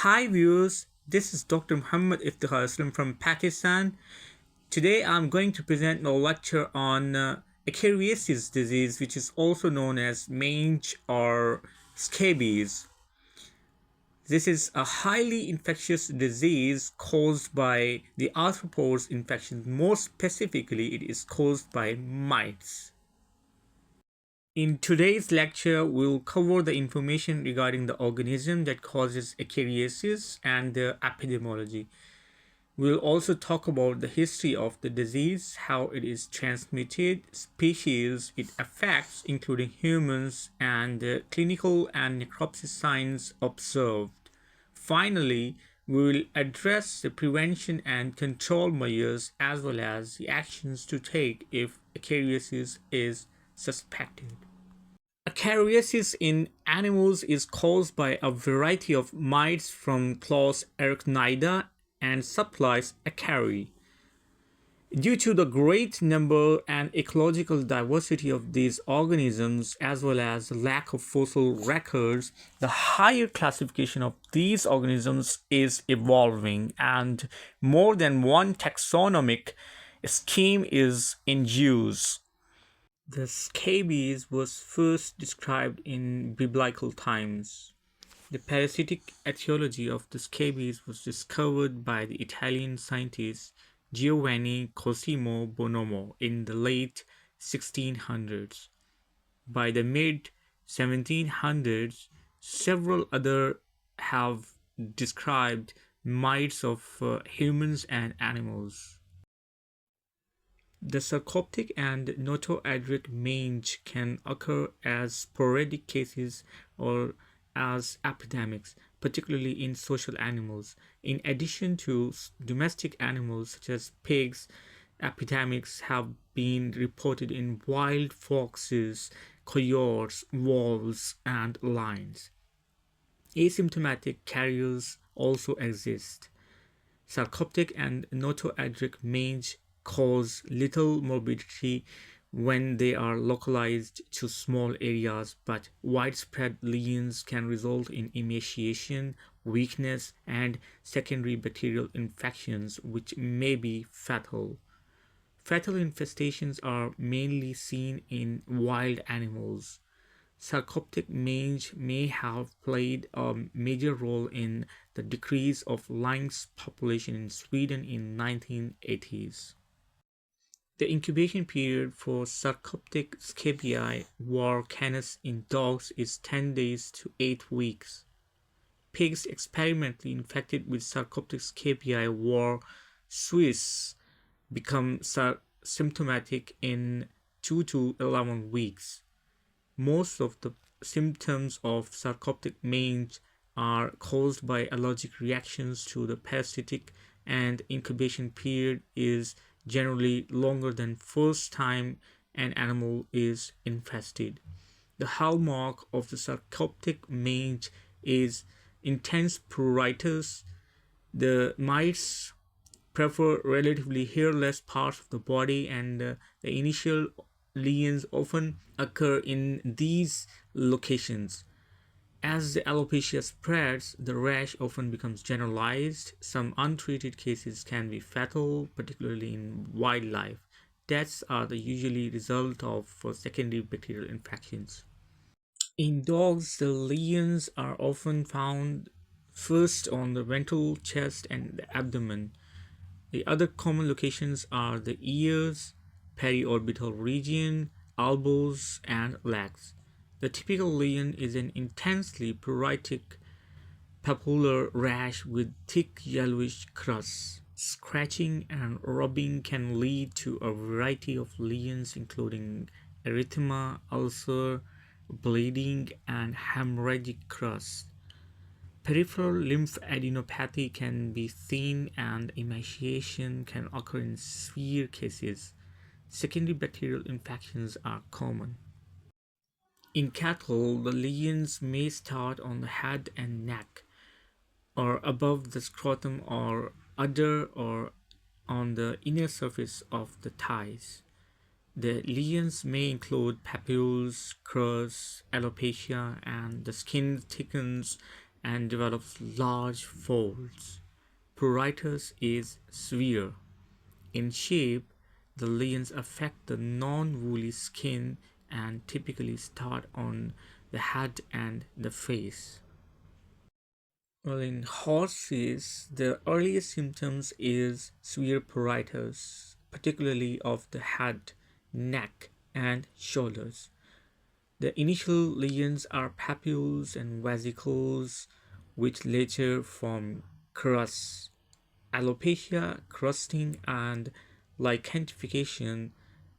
Hi viewers, this is Dr. Muhammad Iftikhar Islam from Pakistan. Today I'm going to present a lecture on acariasis disease, which is also known as mange or scabies. This is a highly infectious disease caused by the arthropods infection. More specifically, it is caused by mites. In today's lecture, we'll cover the information regarding the organism that causes acariasis and the epidemiology. We'll also talk about the history of the disease, how it is transmitted, species it affects, including humans, and the clinical and necropsy signs observed. Finally, we will address the prevention and control measures as well as the actions to take if acariasis is suspected. Acariasis in animals is caused by a variety of mites from class Arachnida and subclass Acari. Due to the great number and ecological diversity of these organisms, as well as the lack of fossil records, the higher classification of these organisms is evolving, and more than one taxonomic scheme is in use. The scabies was first described in biblical times. The parasitic etiology of the scabies was discovered by the Italian scientist Giovanni Cosimo Bonomo in the late 1600s. By the mid 1700s, several other have described mites of humans and animals. The sarcoptic and notoadric mange can occur as sporadic cases or as epidemics, particularly in social animals. In addition to domestic animals such as pigs, epidemics have been reported in wild foxes, coyotes, wolves, and lions. Asymptomatic carriers also exist. Sarcoptic and notoadric mange cause little morbidity when they are localized to small areas, but widespread lesions can result in emaciation, weakness, and secondary bacterial infections, which may be fatal. Fatal infestations are mainly seen in wild animals. Sarcoptic mange may have played a major role in the decrease of lynx population in Sweden in 1980s. The incubation period for sarcoptic scabiei var canis in dogs is 10 days to 8 weeks. Pigs experimentally infected with sarcoptic scabiei var suis become symptomatic in 2 to 11 weeks. Most of the symptoms of sarcoptic mange are caused by allergic reactions to the parasitic, and incubation period is generally longer than first time an animal is infested. The hallmark of the sarcoptic mange is intense pruritus. The mites prefer relatively hairless parts of the body, and the initial lesions often occur in these locations. As the alopecia spreads, the rash often becomes generalized. Some untreated cases can be fatal, particularly in wildlife. Deaths are the usually result of secondary bacterial infections. In dogs, the lesions are often found first on the ventral chest and the abdomen. The other common locations are the ears, periorbital region, elbows, and legs. The typical lesion is an intensely pruritic papular rash with thick yellowish crusts. Scratching and rubbing can lead to a variety of lesions, including erythema, ulcer, bleeding, and hemorrhagic crust. Peripheral lymphadenopathy can be seen, and emaciation can occur in severe cases. Secondary bacterial infections are common. In cattle, the lesions may start on the head and neck, or above the scrotum or udder, or on the inner surface of the thighs. The lesions may include papules, crust, alopecia, and the skin thickens and develops large folds. Pruritus is severe. In shape, the lesions affect the non-woolly skin and typically start on the head and the face. Well, in horses, the earliest symptoms is severe pruritus, particularly of the head, neck, and shoulders. The initial lesions are papules and vesicles, which later form crusts. Alopecia, crusting, and lichenification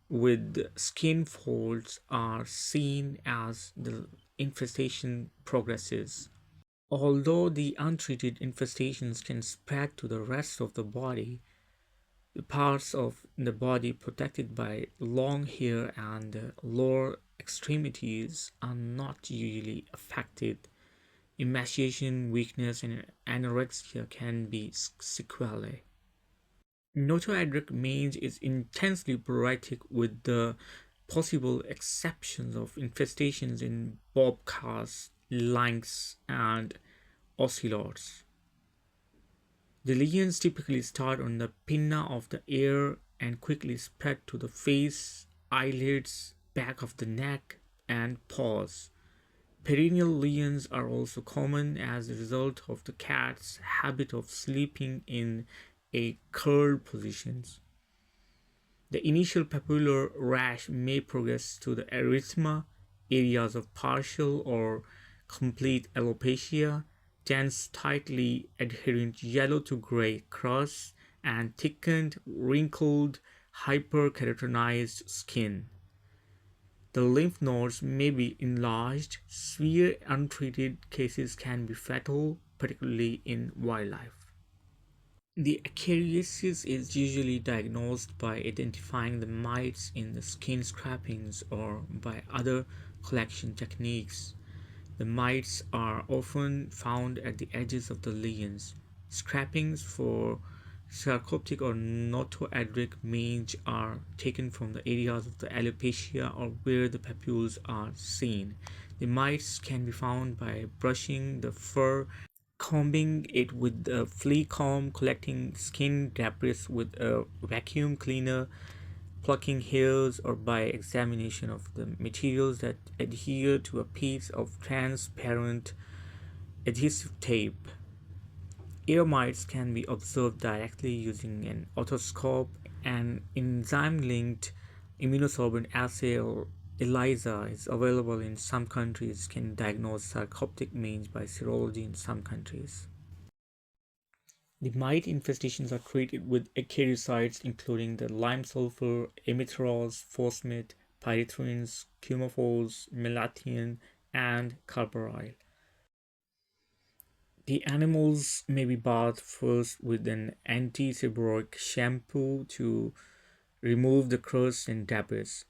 with skin folds are seen as the infestation progresses. Although the untreated infestations can spread to the rest of the body, the parts of the body protected by long hair and lower extremities are not usually affected. Emaciation, weakness, and anorexia can be sequelae. Notohydric mange is intensely pruritic with the possible exceptions of infestations in bobcats, lynx, and ocelots. The lesions typically start on the pinna of the ear and quickly spread to the face, eyelids, back of the neck, and paws. Perineal lesions are also common as a result of the cat's habit of sleeping in a curled positions. The initial papular rash may progress to the erythema, areas of partial or complete alopecia, dense, tightly adherent yellow to gray crust, and thickened, wrinkled, hyperkeratinized skin. The lymph nodes may be enlarged. Severe untreated cases can be fatal, particularly in wildlife. The acariasis is usually diagnosed by identifying the mites in the skin scrapings or by other collection techniques. The mites are often found at the edges of the lesions. Scrapings for sarcoptic or notohydric mange are taken from the areas of the alopecia or where the papules are seen. The mites can be found by brushing the fur, combing it with a flea comb, collecting skin debris with a vacuum cleaner, plucking hairs, or by examination of the materials that adhere to a piece of transparent adhesive tape. Ear mites can be observed directly using an otoscope. An enzyme-linked immunosorbent assay or ELISA is available in some countries, can diagnose sarcoptic mange by serology in some countries. The mite infestations are treated with acaricides including the lime sulfur, imitrose, fosmate, pyrethrins, chemophols, malathion, and carbaryl. The animals may be bathed first with an anti-seborrheic shampoo to remove the crust and debris.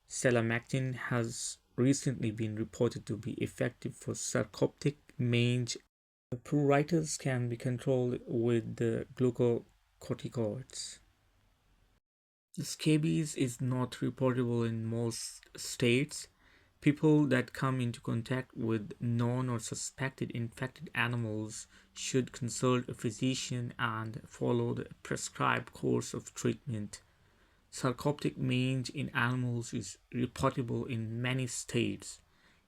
Selamectin has recently been reported to be effective for sarcoptic mange. The pruritus can be controlled with the glucocorticoids. The scabies is not reportable in most states. People that come into contact with known or suspected infected animals should consult a physician and follow the prescribed course of treatment. Sarcoptic mange in animals is reportable in many states.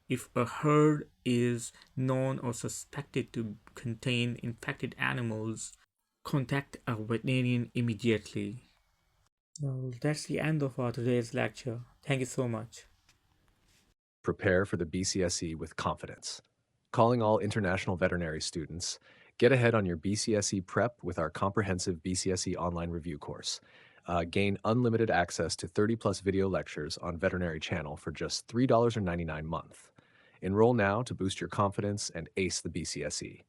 If a herd is known or suspected to contain infected animals, contact a veterinarian immediately. Well, that's the end of our today's lecture. Thank you so much. Prepare for the BCSE with confidence. Calling all international veterinary students, get ahead on your BCSE prep with our comprehensive BCSE online review course. Gain unlimited access to 30 plus video lectures on Veterinary Channel for just $3.99 a month. Enroll now to boost your confidence and ace the BCSE.